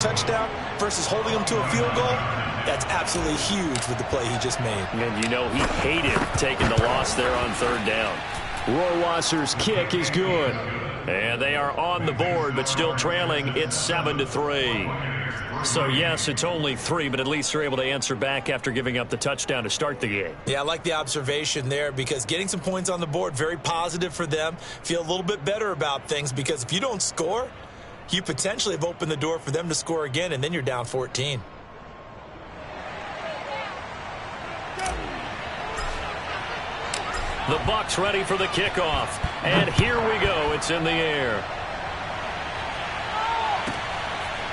touchdown versus holding him to a field goal, that's absolutely huge with the play he just made. And you know he hated taking the loss there on third down. Rohrwasser's kick is good. And they are on the board, but still trailing. It's 7-3. So, yes, it's only 3, but at least they're able to answer back after giving up the touchdown to start the game. Yeah, I like the observation there because getting some points on the board, very positive for them. Feel a little bit better about things because if you don't score, you potentially have opened the door for them to score again, and then you're down 14. The Bucs ready for the kickoff. And here we go. It's in the air.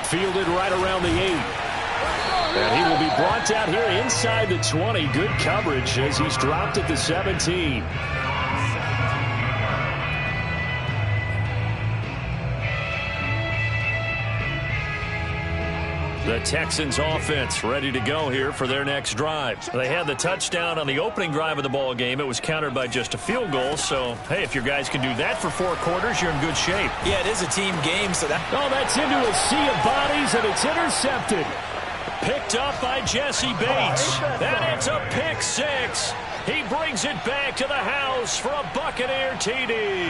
Fielded right around the 8. And he will be brought down here inside the 20. Good coverage as he's dropped at the 17. The Texans offense ready to go here for their next drive. They had the touchdown on the opening drive of the ball game. It was countered by just a field goal. So, hey, if your guys can do that for 4 quarters, you're in good shape. Yeah, it is a team game, so that... Oh, that's into a sea of bodies, and it's intercepted. Picked up by Jesse Bates. And it's a pick 6. He brings it back to the house for a Buccaneer TD.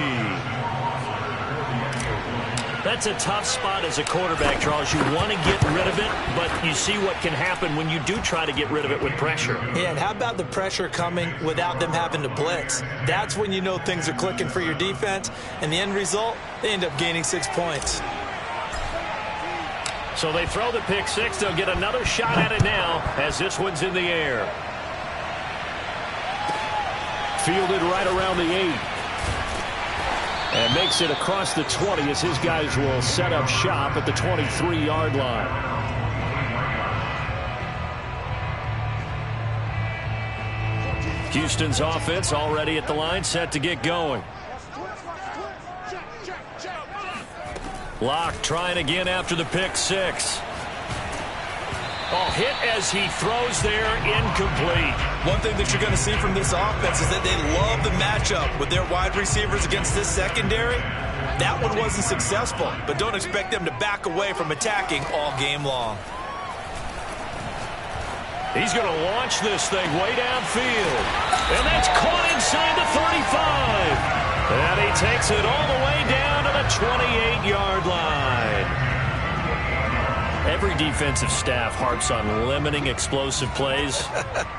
That's a tough spot as a quarterback, Charles. You want to get rid of it, but you see what can happen when you do try to get rid of it with pressure. Yeah, and how about the pressure coming without them having to blitz? That's when you know things are clicking for your defense, and the end result, they end up gaining 6 points. So they throw the pick 6. They'll get another shot at it now as this one's in the air. Fielded right around the 8. And makes it across the 20 as his guys will set up shop at the 23-yard line. Houston's offense already at the line, set to get going. Locke trying again after the pick 6. Oh, hit as he throws there, incomplete. One thing that you're going to see from this offense is that they love the matchup with their wide receivers against this secondary. That one wasn't successful, but don't expect them to back away from attacking all game long. He's going to launch this thing way downfield. And that's caught inside the 35. And he takes it all the way down to the 28-yard line. Every defensive staff harps on limiting explosive plays.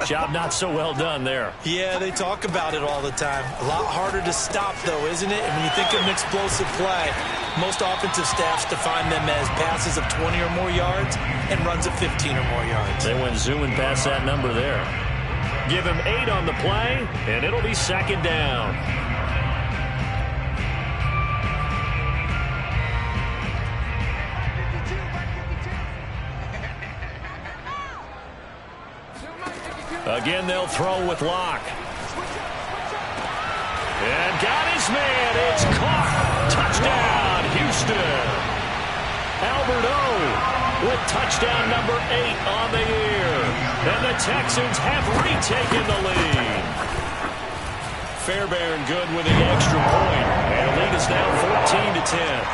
Job not so well done there. Yeah, they talk about it all the time. A lot harder to stop, though, isn't it? And when you think of an explosive play, most offensive staffs define them as passes of 20 or more yards and runs of 15 or more yards. They went zooming past that number there. Give him 8 on the play, and it'll be second down. Again, they'll throw with Locke. And got his man. It's caught. Touchdown, Houston. Albert O with touchdown number 8 on the year. And the Texans have retaken the lead. Fairbairn good with the extra point. And the lead is now 14-10.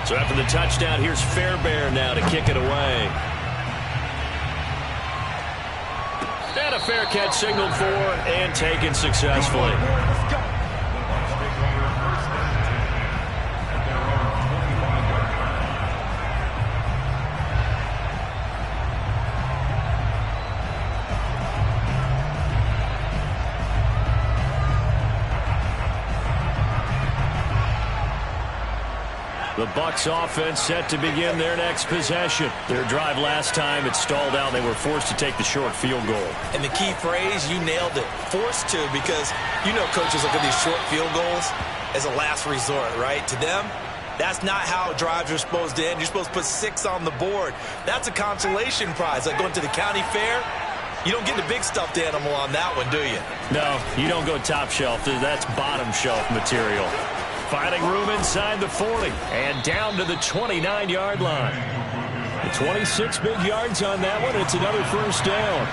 So after the touchdown, here's Fairbairn now to kick it away. And a fair catch signaled for and taken successfully. The Bucs offense set to begin their next possession. Their drive last time, it stalled out. They were forced to take the short field goal. And the key phrase, you nailed it. Forced to, because you know coaches look at these short field goals as a last resort, right? To them, that's not how drives are supposed to end. You're supposed to put 6 on the board. That's a consolation prize. Like going to the county fair, you don't get the big stuffed animal on that one, do you? No, you don't go top shelf. That's bottom shelf material. Finding room inside the 40 and down to the 29-yard line. 26 big yards on that one. It's another first down.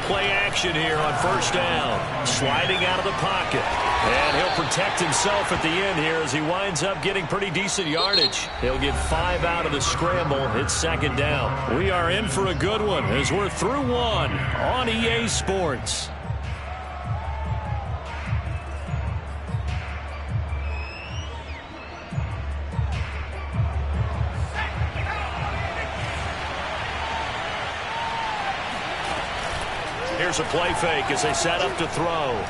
play action here on first down. Sliding out of the pocket. And he'll protect himself at the end here as he winds up getting pretty decent yardage. He'll get 5 out of the scramble. It's second down. We are in for a good one as we're through one on EA Sports. Here's a play fake as they set up to throw.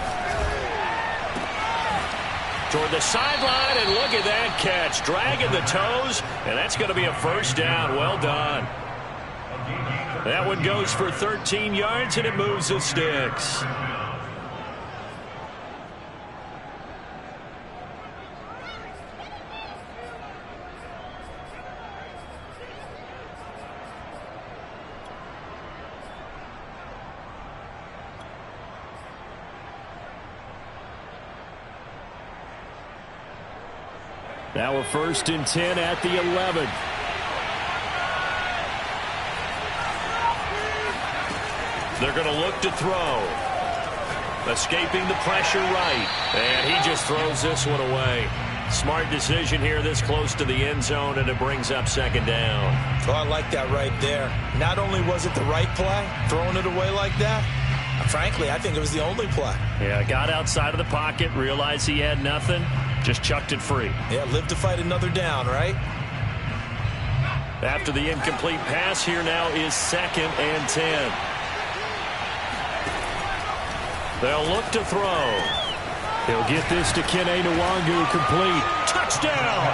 Toward the sideline, and look at that catch. Dragging the toes, and that's going to be a first down. Well done. That one goes for 13 yards, and it moves the sticks. Now we're first and 10 at the 11. They're going to look to throw. Escaping the pressure right. And he just throws this one away. Smart decision here this close to the end zone, and it brings up second down. Oh, I like that right there. Not only was it the right play, throwing it away like that, frankly, I think it was the only play. Yeah, got outside of the pocket, realized he had nothing. Just chucked it free. Yeah, live to fight another down, right? After the incomplete pass, here now is second and 10. They'll look to throw. He'll get this to Kene Nwangu, complete. Touchdown!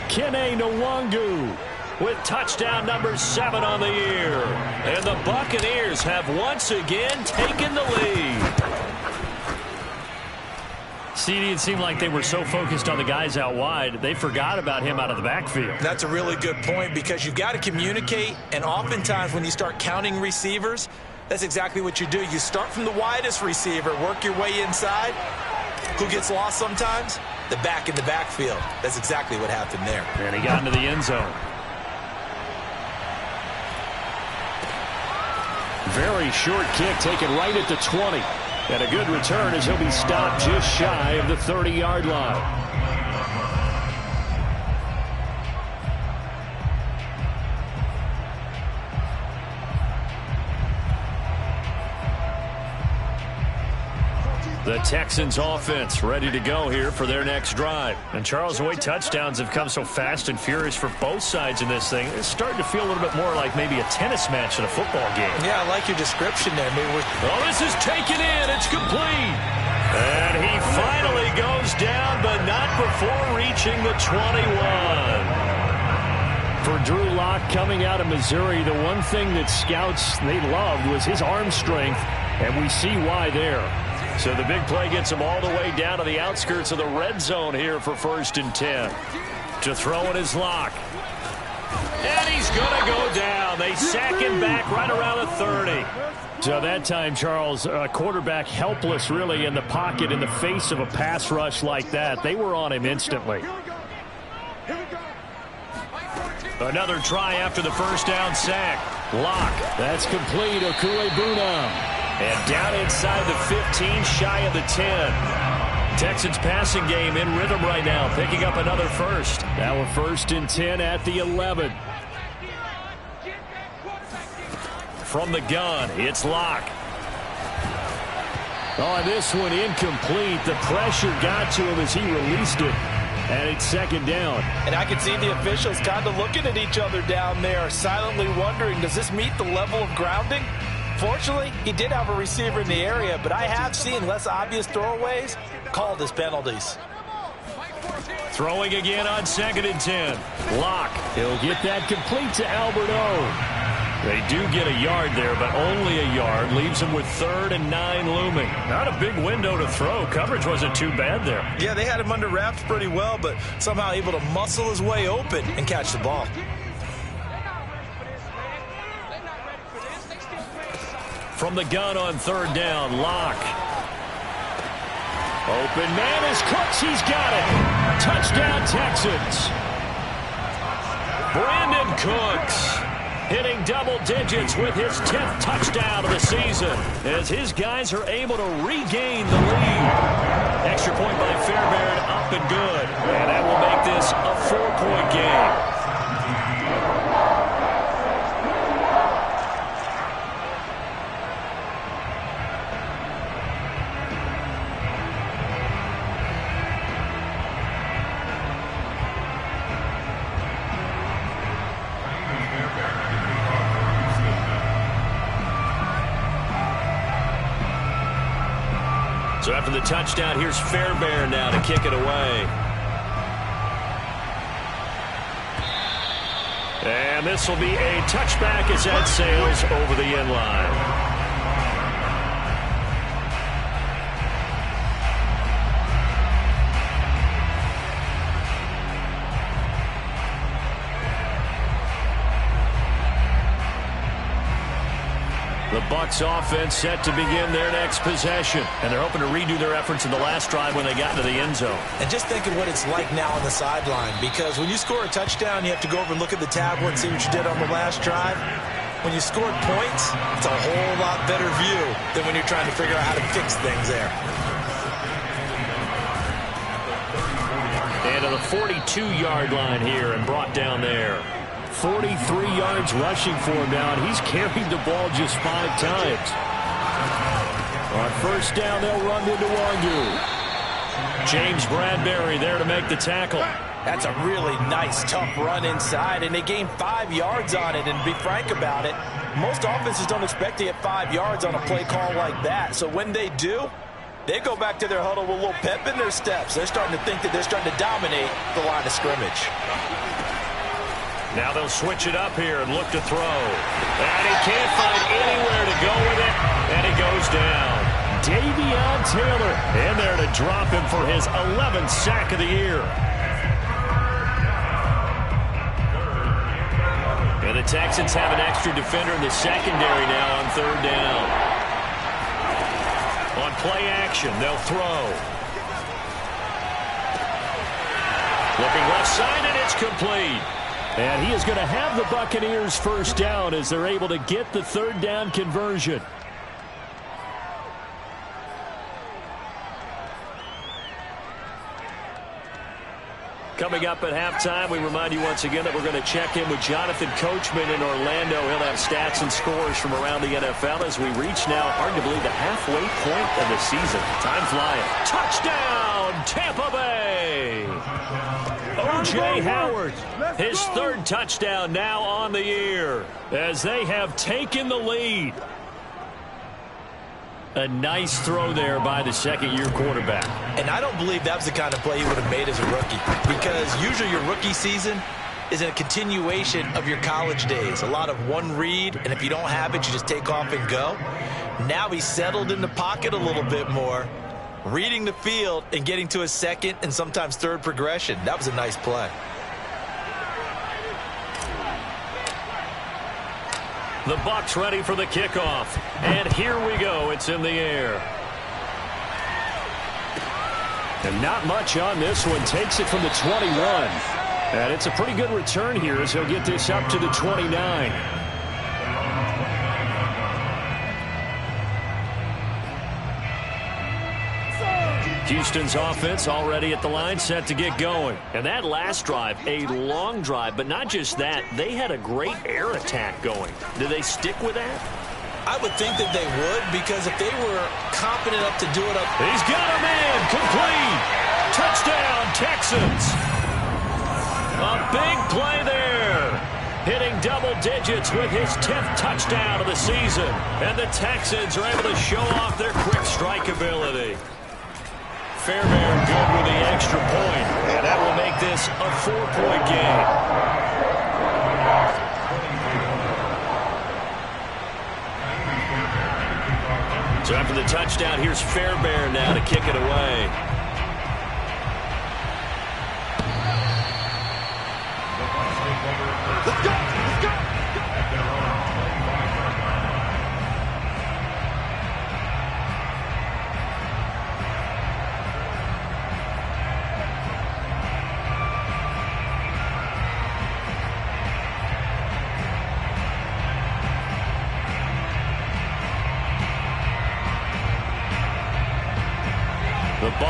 Kene Nwangu with touchdown number 7 on the year. And the Buccaneers have once again taken the lead. CD, it seemed like they were so focused on the guys out wide, they forgot about him out of the backfield. That's a really good point, because you've got to communicate, and oftentimes when you start counting receivers, that's exactly what you do. You start from the widest receiver, work your way inside. Who gets lost sometimes? The back in the backfield. That's exactly what happened there. And he got into the end zone. Very short kick taken right at the 20. And a good return as he'll be stopped just shy of the 30-yard line. The Texans offense ready to go here for their next drive. And Charles, the way touchdowns have come so fast and furious for both sides in this thing, it's starting to feel a little bit more like maybe a tennis match in a football game. Yeah, I like your description there. Oh, this is taken in. It's complete. And he finally goes down, but not before reaching the 21. For Drew Lock coming out of Missouri, the one thing that scouts they loved was his arm strength, and we see why there. So the big play gets him all the way down to the outskirts of the red zone here for first and 10. To throw it is Lock. And he's going to go down. They sack him back right around the 30. So that time, Charles, quarterback helpless really in the pocket in the face of a pass rush like that. They were on him instantly. Another try after the first down sack. Lock. That's complete. Okuebuna. And down inside the 15, shy of the 10. Texans passing game in rhythm right now, picking up another first. Now we're first and 10 at the 11. From the gun, it's Lock. Oh, this one incomplete. The pressure got to him as he released it. And it's second down. And I can see the officials kind of looking at each other down there, silently wondering, does this meet the level of grounding? Fortunately, he did have a receiver in the area, but I have seen less obvious throwaways called as penalties. Throwing again on second and 10. Lock. He'll get that complete to Albert O. They do get a yard there, but only a yard. Leaves him with 3rd and 9 looming. Not a big window to throw. Coverage wasn't too bad there. Yeah, they had him under wraps pretty well, but somehow able to muscle his way open and catch the ball. From the gun on 3rd down, Lock. Open man is Cooks. He's got it. Touchdown, Texans. Brandon Cooks. hitting double digits with his 10th touchdown of the season as his guys are able to regain the lead. Extra point by Fairbairn, up and good. And that will make this a 4-point game. So after the touchdown, here's Fairbairn now to kick it away. And this will be a touchback as that sails over the end line. The Bucs offense set to begin their next possession. And they're hoping to redo their efforts in the last drive when they got into the end zone. And just think of what it's like now on the sideline, because when you score a touchdown, you have to go over and look at the tablet and see what you did on the last drive. When you scored points, it's a whole lot better view than when you're trying to figure out how to fix things there. And to the 42-yard line here and brought down there. 43 yards rushing for him now, and he's carried the ball just 5 times. On first down, they'll run into Wangu. James Bradbury there to make the tackle. That's a really nice, tough run inside, and they gained 5 yards on it. And to be frank about it, most offenses don't expect to get 5 yards on a play call like that. So when they do, they go back to their huddle with a little pep in their steps. They're starting to think that they're starting to dominate the line of scrimmage. Now they'll switch it up here and look to throw. And he can't find anywhere to go with it, and he goes down. Davion Taylor in there to drop him for his 11th sack of the year. And the Texans have an extra defender in the secondary now on third down. On play action, they'll throw. Looking left side, and it's complete. And he is going to have the Buccaneers first down as they're able to get the third down conversion. Coming up at halftime, we remind you once again that we're going to check in with Jonathan Coachman in Orlando. He'll have stats and scores from around the NFL as we reach now, hard to believe, the halfway point of the season. Time flying. Touchdown, Tampa Bay! O.J. Howard, his third touchdown now on the year as they have taken the lead. A nice throw there by the second-year quarterback. And I don't believe that was the kind of play he would have made as a rookie, because usually your rookie season is a continuation of your college days. A lot of one read, and if you don't have it, you just take off and go. Now he's settled in the pocket a little bit more, reading the field and getting to a second and sometimes third progression. That was a nice play. The Bucs ready for the kickoff. And here we go. It's in the air. And not much on this one. Takes it from the 21. And it's a pretty good return here as he'll get this up to the 29. Houston's offense already at the line, set to get going. And that last drive, a long drive, but not just that, they had a great air attack going. Do they stick with that? I would think that they would, because if they were confident enough to do it up... He's got a man, complete! Touchdown, Texans! A big play there. Hitting double digits with his 10th touchdown of the season. And the Texans are able to show off their quick strike ability. Fairbairn good with the extra point, and that will make this a 4-point game. So after the touchdown, here's Fairbairn now to kick it away. Let's go! Let's go!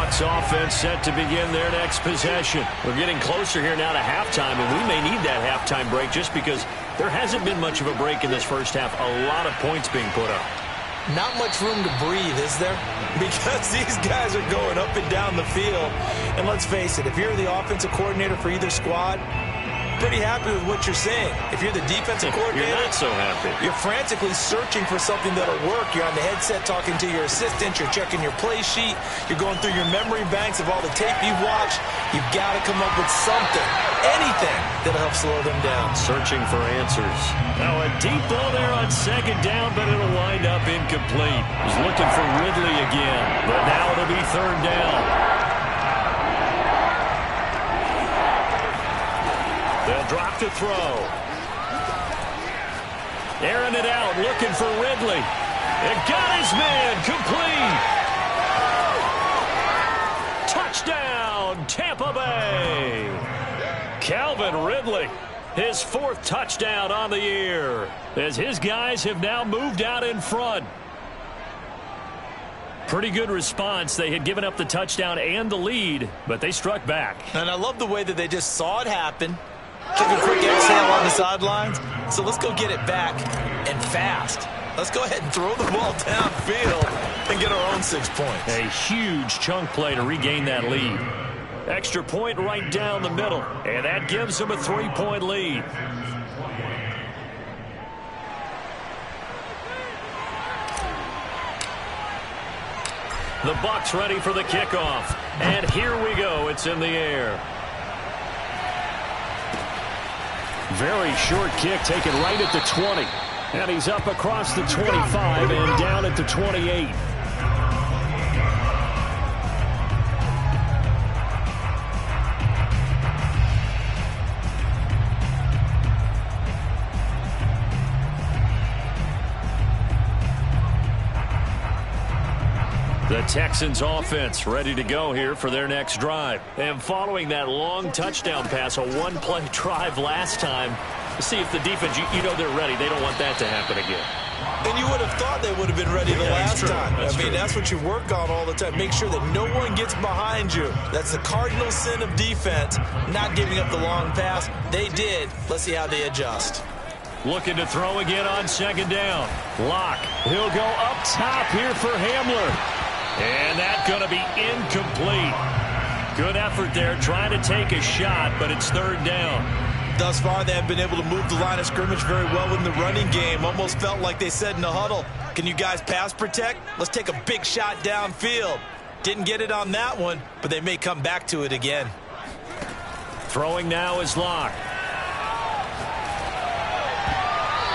Bucs offense set to begin their next possession. We're getting closer here now to halftime, and we may need that halftime break just because there hasn't been much of a break in this first half. A lot of points being put up. Not much room to breathe, is there? Because these guys are going up and down the field. And let's face it, if you're the offensive coordinator for either squad, pretty happy with what you're seeing. If you're the defensive coordinator, you're not so happy. You're frantically searching for something that'll work. You're on the headset talking to your assistant. You're checking your play sheet. You're going through your memory banks of all the tape you've watched. You've got to come up with something, anything that'll help slow them down. Searching for answers. Now a deep ball there on second down, but it'll wind up incomplete. He's looking for Ridley again, but now it'll be third down. They'll drop to throw. Airing it out, looking for Ridley. It got his man, complete. Touchdown, Tampa Bay. Calvin Ridley, his fourth touchdown on the year, as his guys have now moved out in front. Pretty good response. They had given up the touchdown and the lead, but they struck back. And I love the way that they just saw it happen. Took a quick exhale on the sidelines. So let's go get it back and fast. Let's go ahead and throw the ball downfield and get our own 6 points. A huge chunk play to regain that lead. Extra point right down the middle, and that gives them a 3-point lead. The Bucs ready for the kickoff. And here we go. It's in the air. Very short kick taken right at the 20. And he's up across the 25 and down at the 28. The Texans offense ready to go here for their next drive. And following that long touchdown pass, a one-play drive last time, to see if the defense, you know they're ready. They don't want that to happen again. And you would have thought they would have been ready the last time. That's what you work on all the time. Make sure that no one gets behind you. That's the cardinal sin of defense, not giving up the long pass. They did. Let's see how they adjust. Looking to throw again on second down. Locke. He'll go up top here for Hamler. And that's going to be incomplete. Good effort there trying to take a shot, but it's third down. Thus far, they have been able to move the line of scrimmage very well in the running game. Almost felt like they said in the huddle, can you guys pass protect? Let's take a big shot downfield. Didn't get it on that one, but they may come back to it again. Throwing now is Locke.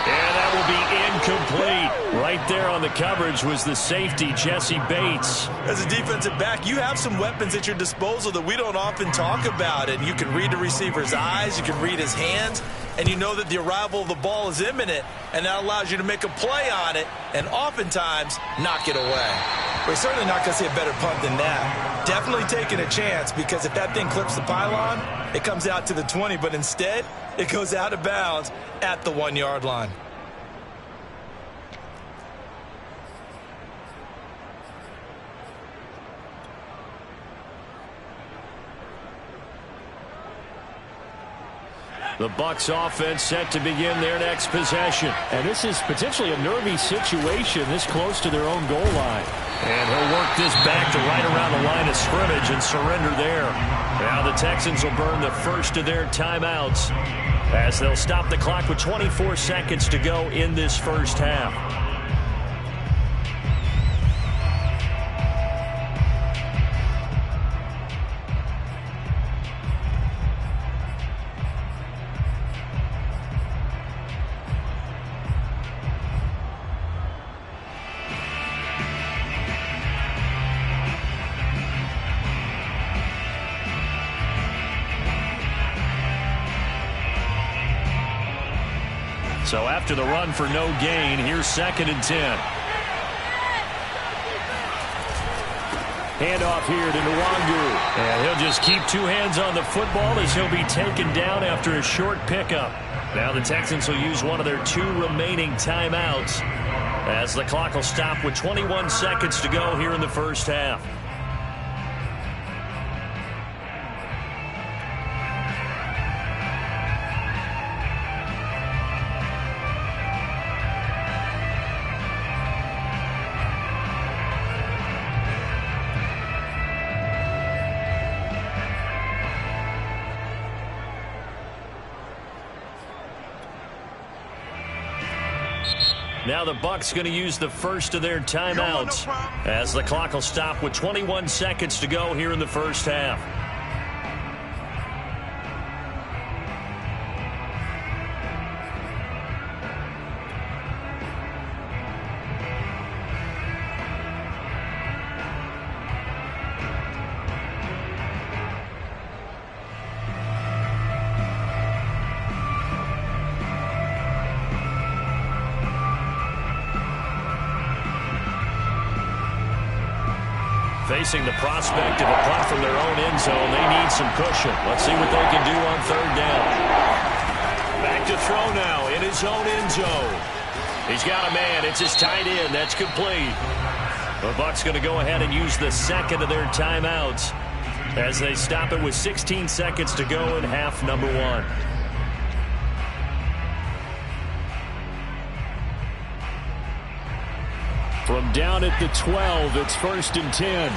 And that will be incomplete. Right there on the coverage was the safety, Jesse Bates. As a defensive back, you have some weapons at your disposal that we don't often talk about. And you can read the receiver's eyes, you can read his hands, and you know that the arrival of the ball is imminent, and that allows you to make a play on it and oftentimes knock it away. We're certainly not going to see a better punt than that. Definitely taking a chance, because if that thing clips the pylon, it comes out to the 20, but instead it goes out of bounds at the 1-yard line. The Bucs offense set to begin their next possession. And this is potentially a nervy situation this close to their own goal line. And he'll work this back to right around the line of scrimmage and surrender there. Now the Texans will burn the first of their timeouts as they'll stop the clock with 24 seconds to go in this first half. So after the run for no gain, here's 2nd and 10. Handoff here to Nwangu. And he'll just keep two hands on the football as he'll be taken down after a short pickup. Now the Texans will use one of their 2 remaining timeouts as the clock will stop with 21 seconds to go here in the first half. Now the Bucs going to use the first of their timeouts as the clock will stop with 21 seconds to go here in the first half. Facing the prospect of a punt from their own end zone, they need some cushion. Let's see what they can do on third down. Back to throw now in his own end zone. He's got a man. It's his tight end. That's complete. The Bucs going to go ahead and use the second of their timeouts as they stop it with 16 seconds to go in half number one. From down at the 12, it's 1st and 10.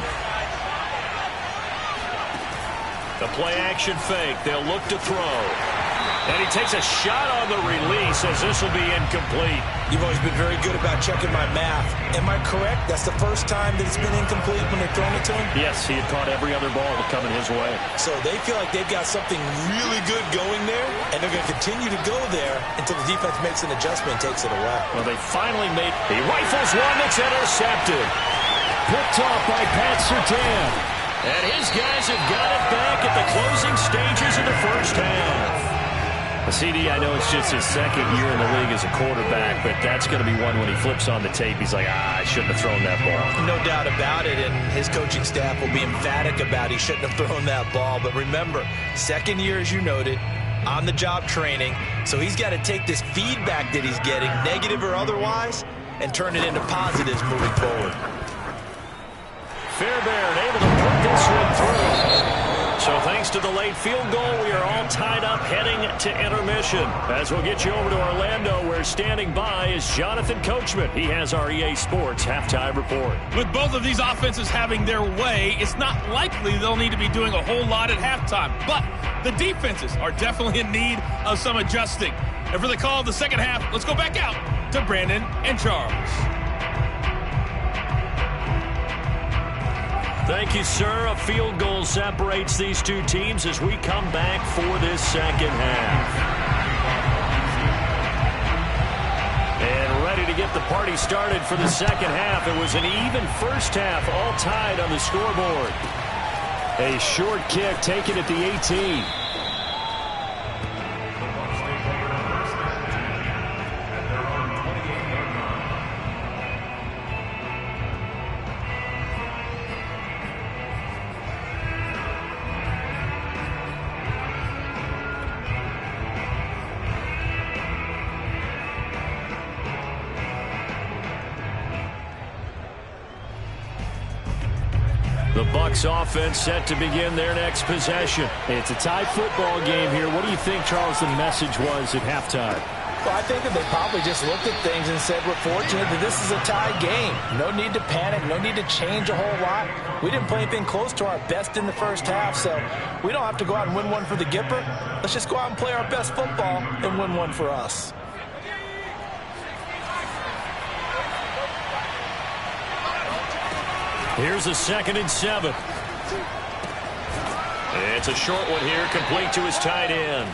The play-action fake. They'll look to throw. And he takes a shot on the release as this will be incomplete. You've always been very good about checking my math. Am I correct? That's the first time that it's been incomplete when they've thrown it to him? Yes, he had caught every other ball coming his way. So they feel like they've got something really good going there, and they're going to continue to go there until the defense makes an adjustment and takes it away. Well, they finally made... He rifles one that's intercepted. Picked off by Pat Surtain. And his guys have got it back at the closing stages of the first half. CD, I know it's just his second year in the league as a quarterback, but that's going to be one when he flips on the tape. He's like, I shouldn't have thrown that ball. No doubt about it, and his coaching staff will be emphatic about he shouldn't have thrown that ball. But remember, second year, as you noted, on-the-job training, so he's got to take this feedback that he's getting, negative or otherwise, and turn it into positives moving forward. Fairbairn able to put this one through. So thanks to the late field goal, we are all tied up heading to intermission. As we'll get you over to Orlando, where standing by is Jonathan Coachman. He has our EA Sports halftime report. With both of these offenses having their way, it's not likely they'll need to be doing a whole lot at halftime. But the defenses are definitely in need of some adjusting. And for the call of the second half, let's go back out to Brandon and Charles. Thank you, sir. A field goal separates these two teams as we come back for this second half. And ready to get the party started for the second half. It was an even first half, all tied on the scoreboard. A short kick taken at the 18. The Bucs offense set to begin their next possession. It's a tight football game here. What do you think, Charles, the message was at halftime? Well, I think that they probably just looked at things and said, we're fortunate that this is a tie game. No need to panic, no need to change a whole lot. We didn't play anything close to our best in the first half, so we don't have to go out and win one for the Gipper. Let's just go out and play our best football and win one for us. Here's a 2nd and 7. It's a short one here, complete to his tight end.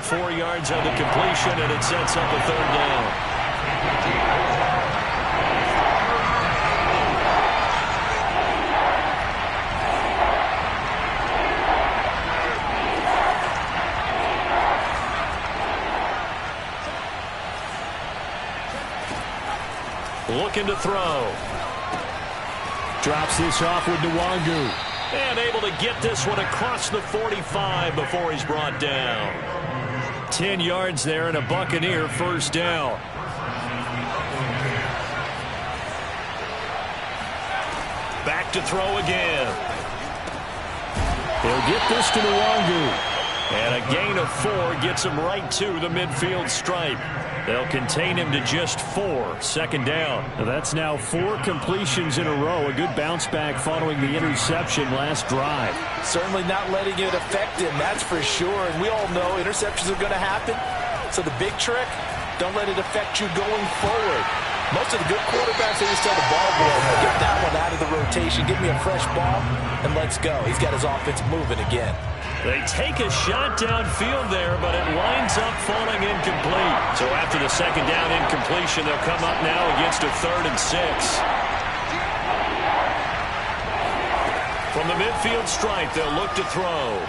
4 yards on the completion, and it sets up a third down. Looking to throw. Drops this off with Nwangu. And able to get this one across the 45 before he's brought down. 10 yards there and a Buccaneer first down. Back to throw again. They'll get this to Nwangu. And a gain of 4 gets him right to the midfield stripe. They'll contain him to just 4. 2nd down. Now that's now 4 completions in a row. A good bounce back following the interception last drive. Certainly not letting it affect him, that's for sure. And we all know interceptions are going to happen. So the big trick, Don't let it affect you going forward. Most of the good quarterbacks, they just tell the ball boy, get that one out of the rotation, give me a fresh ball, and let's go. He's got his offense moving again. They take a shot downfield there, but it winds up falling incomplete. So after the second down incompletion, they'll come up now against a 3rd and 6. From the midfield stripe, they'll look to throw.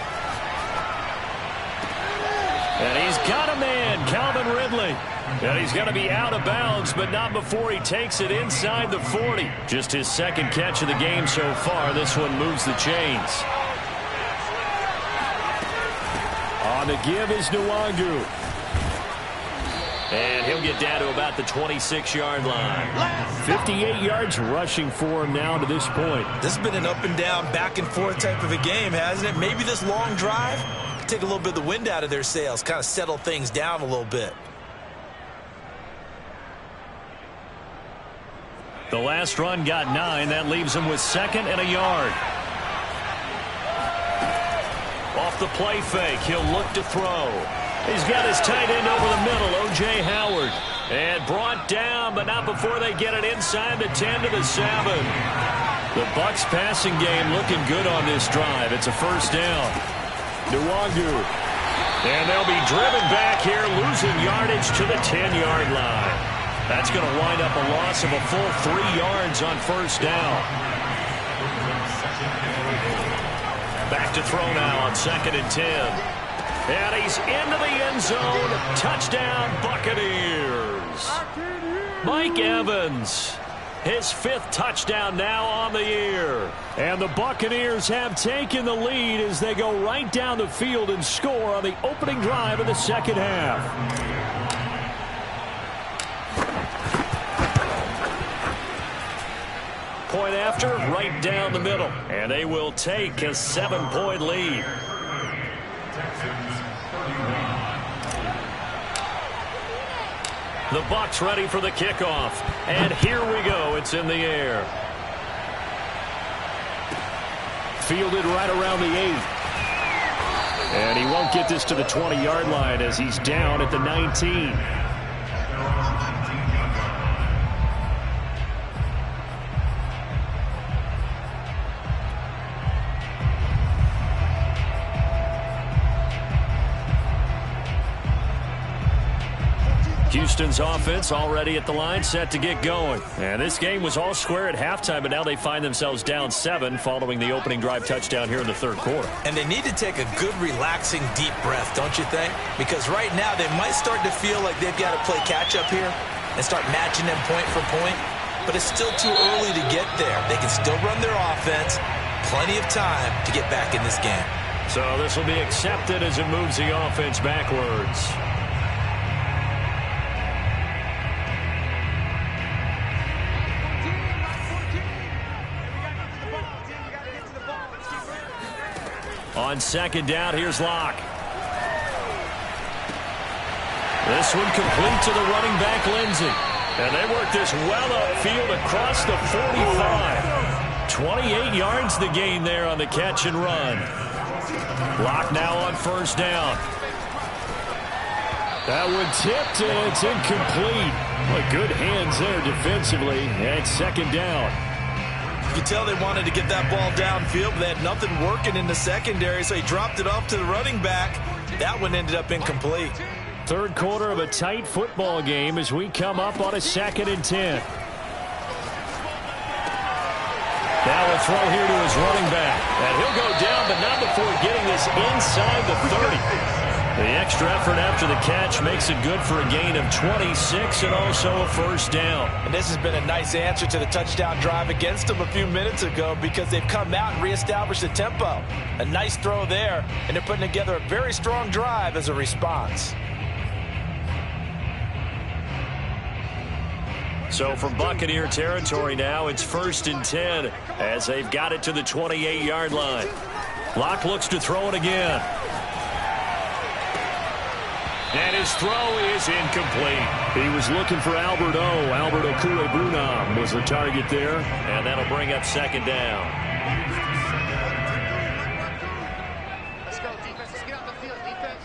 And he's got a man, Calvin Ridley. And he's going to be out of bounds, but not before he takes it inside the 40. Just his second catch of the game so far. This one moves the chains. On the give is Nwangu. And he'll get down to about the 26-yard line. 58 yards rushing for him now to this point. This has been an up and down, back and forth type of a game, hasn't it? Maybe this long drive take a little bit of the wind out of their sails, kind of settle things down a little bit. The last run got 9. That leaves him with 2nd and a yard. Off the play fake, he'll look to throw. He's got his tight end over the middle, O.J. Howard. And brought down, but not before they get it inside the 10 to the 7. The Bucs passing game looking good on this drive. It's a first down. Nwangu. And they'll be driven back here, losing yardage to the 10-yard line. That's going to wind up a loss of a full 3 yards on first down. Back to throw now on 2nd and 10. And he's into the end zone. Touchdown, Buccaneers. Mike Evans, his 5th touchdown now on the year. And the Buccaneers have taken the lead as they go right down the field and score on the opening drive of the second half. Point after, right down the middle. And they will take a 7-point lead. The Bucs ready for the kickoff. And here we go. It's in the air. Fielded right around the 8. And he won't get this to the 20-yard line as he's down at the 19. Houston's offense already at the line, set to get going. And this game was all square at halftime, but now they find themselves down 7 following the opening drive touchdown here in the 3rd quarter. And they need to take a good, relaxing, deep breath, don't you think? Because right now they might start to feel like they've got to play catch-up here and start matching them point for point. But it's still too early to get there. They can still run their offense. Plenty of time to get back in this game. So this will be accepted as it moves the offense backwards. On 2nd down, here's Locke. This one complete to the running back, Lindsey. And they work this well upfield across the 45. 28 yards the gain there on the catch and run. Locke now on first down. That one tipped, and it's incomplete. Well, good hands there defensively, and 2nd down. You could tell they wanted to get that ball downfield, but they had nothing working in the secondary, so he dropped it off to the running back. That one ended up incomplete. 3rd quarter of a tight football game as we come up on a 2nd and 10. Now a throw here to his running back. And he'll go down, but not before getting this inside the 30. The extra effort after the catch makes it good for a gain of 26 and also a first down. And this has been a nice answer to the touchdown drive against them a few minutes ago because they've come out and reestablished the tempo. A nice throw there, and they're putting together a very strong drive as a response. So from Buccaneer territory now, it's 1st and 10 as they've got it to the 28-yard line. Locke looks to throw it again. And his throw is incomplete. He was looking for Albert O. Albert Okure-Brunam was the target there. And that'll bring up 2nd down. Let's go, defense. Let's get out the field, defense.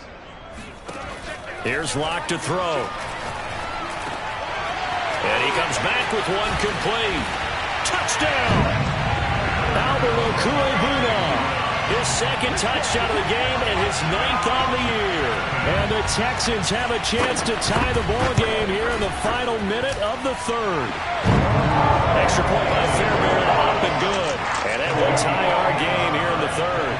Here's Locke to throw. comes back with one complete. Touchdown! Alvaro Cuevuna. His second touchdown of the game and his 9th on the year. And the Texans have a chance to tie the ball game here in the final minute of the third. Extra point by Fairbairn, up and good. And that will tie our game here in the third.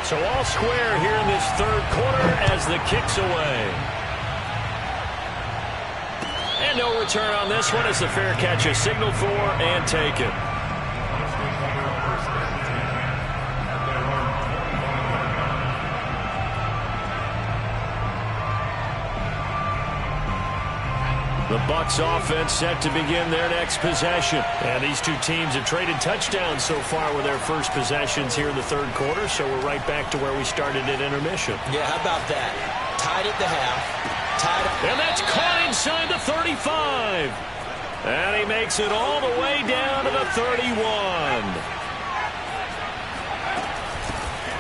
So all square here in this third quarter as the kick's away. And no return on this one as the fair catch is signaled for and taken. The Bucs offense set to begin their next possession. And these two teams have traded touchdowns so far with their first possessions here in the third quarter, so we're right back to where we started at intermission. Yeah, how about that? Tied at the half. And that's caught inside the 35. And he makes it all the way down to the 31.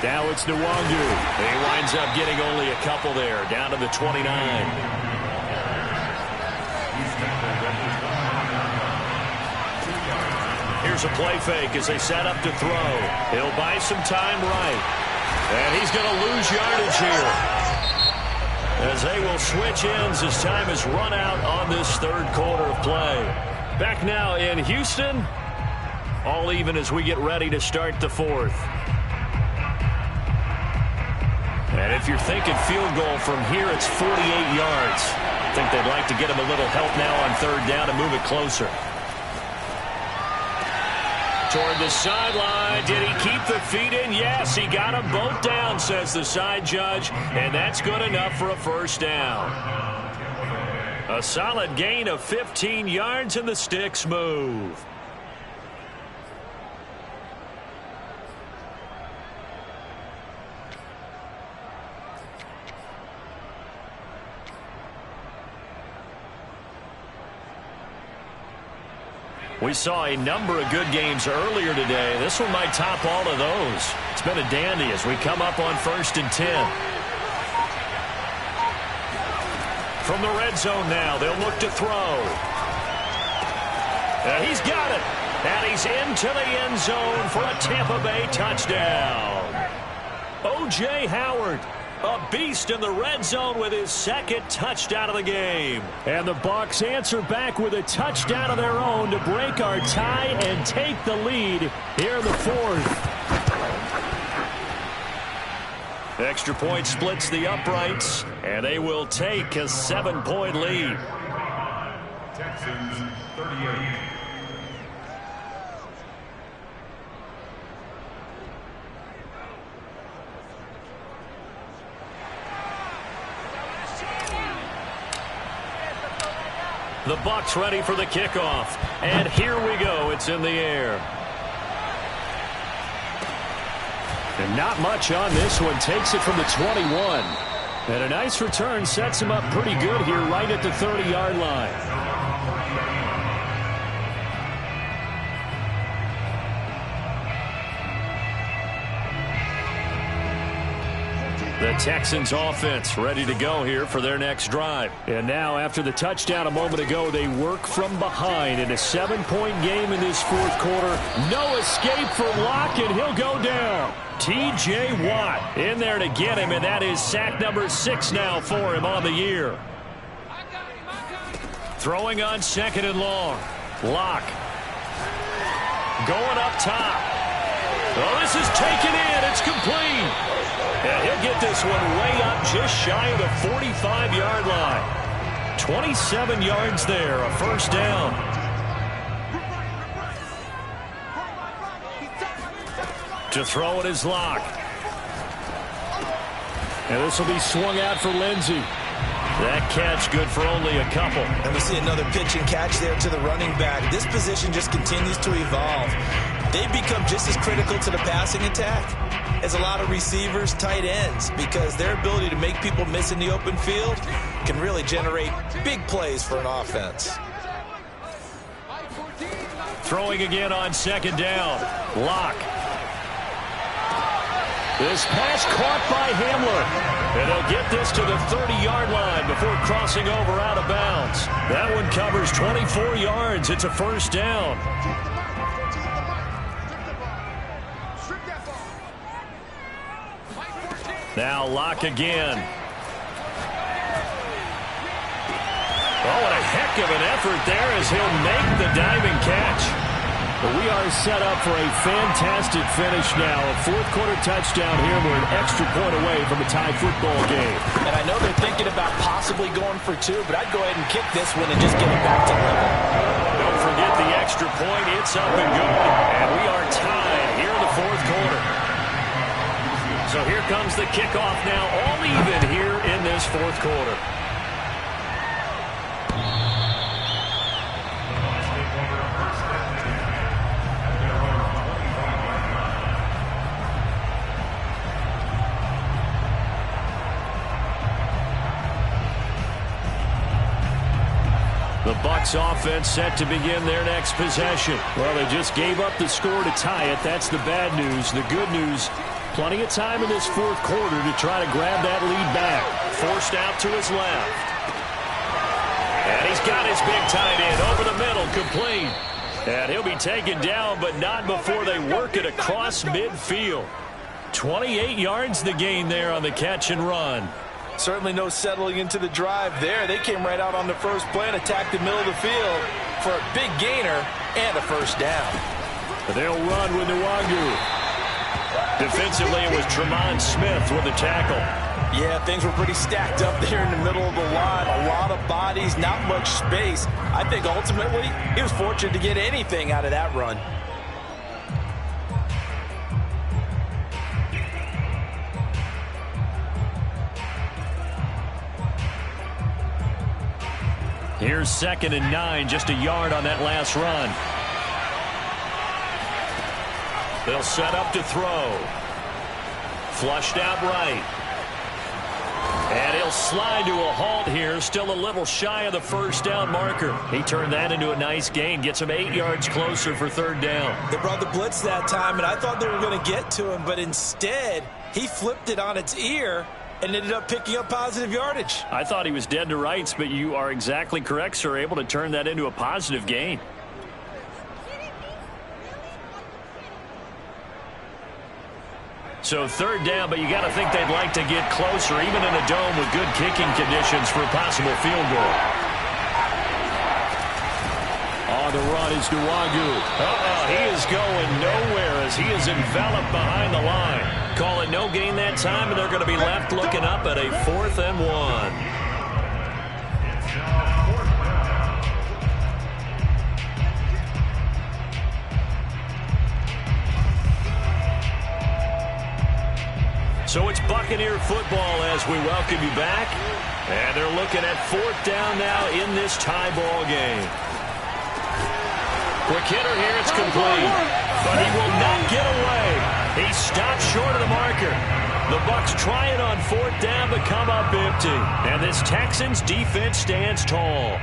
Now it's Nwangu. He winds up getting only a couple there, down to the 29. Here's a play fake as they set up to throw. He'll buy some time right. And he's going to lose yardage here, as they will switch ends as time is run out on this third quarter of play. Back now in Houston. All even as we get ready to start the fourth. And if you're thinking field goal from here, it's 48 yards. I think they'd like to get him a little help now on third down and move it closer. Toward the sideline. Did he keep the feet in? Yes, he got them both down, says the side judge. And that's good enough for a first down. A solid gain of 15 yards and the sticks move. We saw a number of good games earlier today. This one might top all of those. It's been a dandy as we come up on 1st and 10. From the red zone now, they'll look to throw. He's got it. And he's into the end zone for a Tampa Bay touchdown. O.J. Howard, a beast in the red zone with his second touchdown of the game. And the Bucs answer back with a touchdown of their own to break our tie and take the lead here in the fourth. Extra point splits the uprights, and they will take a 7-point lead. Texans 38. The Bucs ready for the kickoff. And here we go. It's in the air. And not much on this one. Takes it from the 21. And a nice return sets him up pretty good here right at the 30-yard line. The Texans offense ready to go here for their next drive. And now after the touchdown a moment ago, they work from behind in a 7-point game in this fourth quarter. No escape for Locke, and he'll go down. T.J. Watt in there to get him, and that is sack number 6 now for him on the year. Throwing on 2nd and long. Locke going up top. Oh, this is taken in. It's complete. And he'll get this one way up just shy of the 45-yard line. 27 yards there, a first down. To throw it is Locke. And this will be swung out for Lindsey. That catch good for only a couple. And we see another pitch and catch there to the running back. This position just continues to evolve. They've become just as critical to the passing attack as a lot of receivers, tight ends, because their ability to make people miss in the open field can really generate big plays for an offense. Throwing again on 2nd down. Locke. This pass caught by Hamler. And he'll get this to the 30-yard line before crossing over out of bounds. That one covers 24 yards. It's a first down. Now Locke again. Oh, what a heck of an effort there as he'll make the diving catch. But we are set up for a fantastic finish now. A fourth-quarter touchdown here. We're an extra point away from a tie football game. And I know they're thinking about possibly going for two, but I'd go ahead and kick this one and just get it back to level. Don't forget the extra point. It's up and good. And we are tied here in the fourth quarter. So here comes the kickoff now, all even here in this fourth quarter. The Bucs offense set to begin their next possession. Well, they just gave up the score to tie it. That's the bad news. The good news, plenty of time in this fourth quarter to try to grab that lead back. Forced out to his left. And he's got his big tight end over the middle, complete. And he'll be taken down, but not before they work it across midfield. 28 yards the gain there on the catch and run. Certainly no settling into the drive there. They came right out on the first play and attacked the middle of the field for a big gainer and a first down. They'll run with Nwangu. Defensively, it was Tremont Smith with the tackle. Yeah, things were pretty stacked up there in the middle of the line. A lot of bodies, not much space. I think ultimately he was fortunate to get anything out of that run. Here's 2nd and 9, just a yard on that last run. They'll set up to throw. Flushed out right. And he'll slide to a halt here, still a little shy of the first down marker. He turned that into a nice gain, gets him 8 yards closer for third down. They brought the blitz that time, and I thought they were going to get to him, but instead he flipped it on its ear and ended up picking up positive yardage. I thought he was dead to rights, but you are exactly correct, sir. Able to turn that into a positive gain. So third down, but you got to think they'd like to get closer, even in a dome with good kicking conditions for a possible field goal. On the run is Nwangu. He is going nowhere as he is enveloped behind the line. Call it no gain that time, and they're going to be left looking up at a 4th and 1. So it's Buccaneer football as we welcome you back. And they're looking at 4th down now in this tie ball game. Quick hitter here, it's complete. But he will not get away. He stopped short of the marker. The Bucs try it on 4th down but come up empty. And this Texans defense stands tall.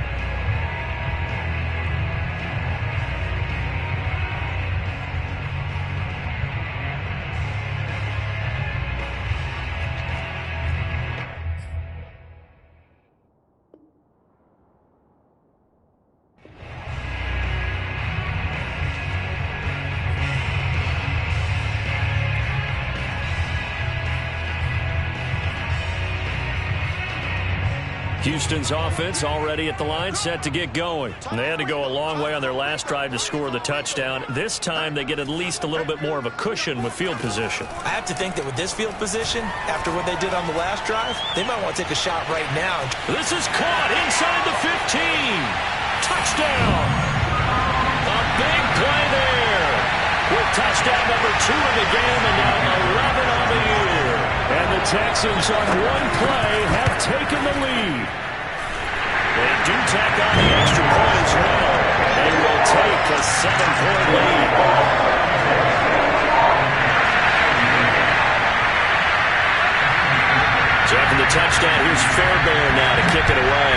Houston's offense already at the line, set to get going. And they had to go a long way on their last drive to score the touchdown. This time they get at least a little bit more of a cushion with field position. I have to think that with this field position, after what they did on the last drive, they might want to take a shot right now. This is caught inside the 15. Touchdown. A big play there. With touchdown number 2 in the game and now 11 on the year. And the Texans on one play have taken the lead. They do tack on the extra point as well. They will take a 7-point lead. So after the touchdown, here's Fairbairn now to kick it away.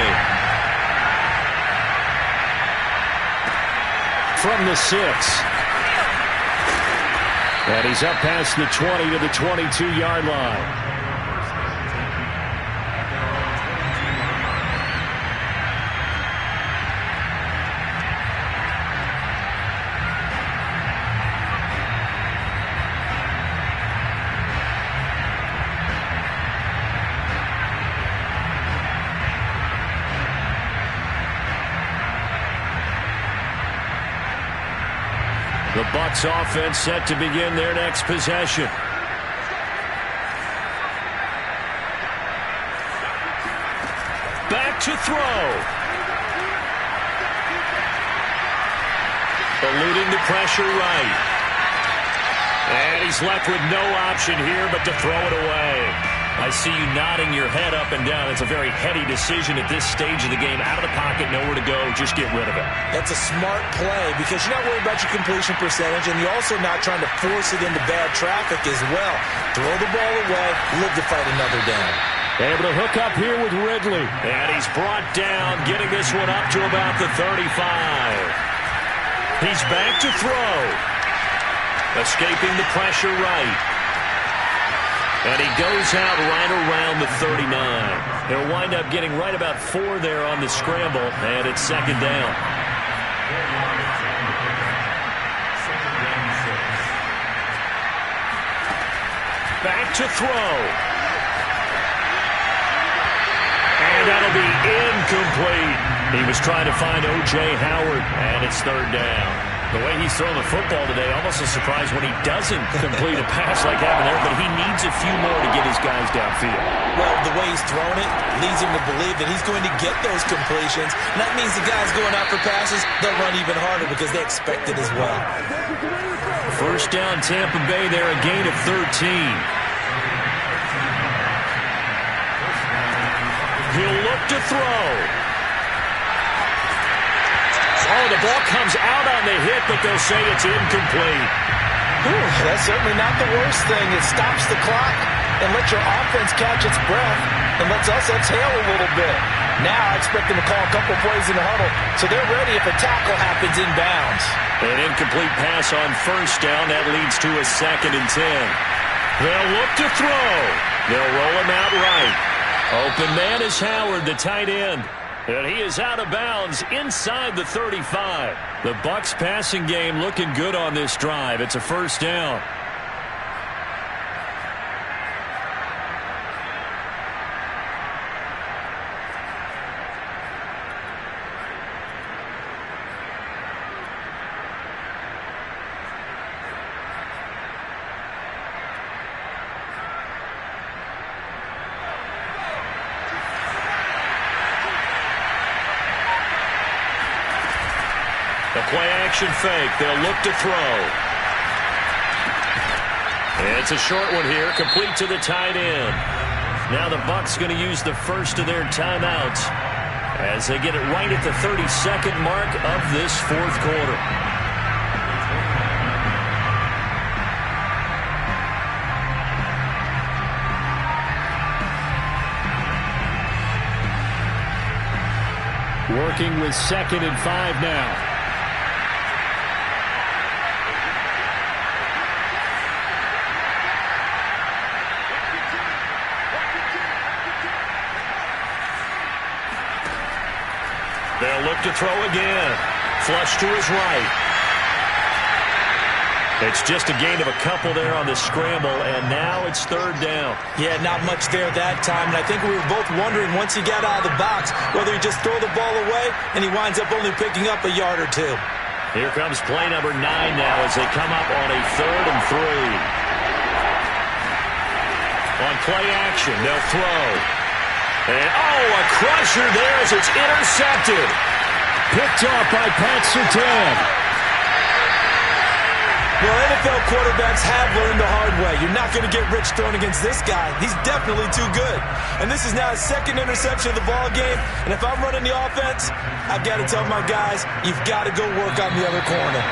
From the 6. And he's up past the 20 to the 22-yard line. The Bucs offense set to begin their next possession. Back to throw. Eluding the pressure right. And he's left with no option here but to throw it away. I see you nodding your head up and down. It's a very heady decision at this stage of the game. Out of the pocket, nowhere to go. Just get rid of it. That's a smart play because you're not worried about your completion percentage, and you're also not trying to force it into bad traffic as well. Throw the ball away, live to fight another down. Able to hook up here with Ridley. And he's brought down, getting this one up to about the 35. He's back to throw. Escaping the pressure right. And he goes out right around the 39. He'll wind up getting right about 4 there on the scramble, and it's second down. Back to throw. And that'll be incomplete. He was trying to find O.J. Howard, and it's third down. The way he's throwing the football today, almost a surprise when he doesn't complete a pass like happened there, but he needs a few more to get his guys downfield. Well, the way he's throwing it leads him to believe that he's going to get those completions. And that means the guys going out for passes, they'll run even harder because they expect it as well. First down, Tampa Bay there, a gain of 13. He'll look to throw. Oh, the ball comes out on the hit, but they'll say it's incomplete. Whew, that's certainly not the worst thing. It stops the clock and lets your offense catch its breath and lets us exhale a little bit. Now I expect them to call a couple plays in the huddle, so they're ready if a tackle happens inbounds. An incomplete pass on first down. That leads to a 2nd and 10. They'll look to throw. They'll roll him out right. Open man is Howard, the tight end. And he is out of bounds inside the 35. The Bucs passing game looking good on this drive. It's a first down. The play-action fake. They'll look to throw. It's a short one here, complete to the tight end. Now the Bucs going to use the first of their timeouts as they get it right at the 32nd mark of this fourth quarter. Working with 2nd and 5 now. They'll look to throw again. Flush to his right. It's just a gain of a couple there on the scramble, and now it's third down. Yeah, not much there that time, and I think we were both wondering once he got out of the box whether he just throw the ball away and he winds up only picking up a yard or two. Here comes play number 9 now as they come up on a 3rd and 3. On play action, they'll throw. And, a crusher there as it's intercepted. Picked off by Pat Surtain. Well, NFL quarterbacks have learned the hard way. You're not going to get rich throwing against this guy. He's definitely too good. And this is now his 2nd interception of the ball game. And if I'm running the offense, I've got to tell my guys, you've got to go work on the other corner.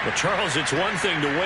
Well, Charles, it's one thing to win.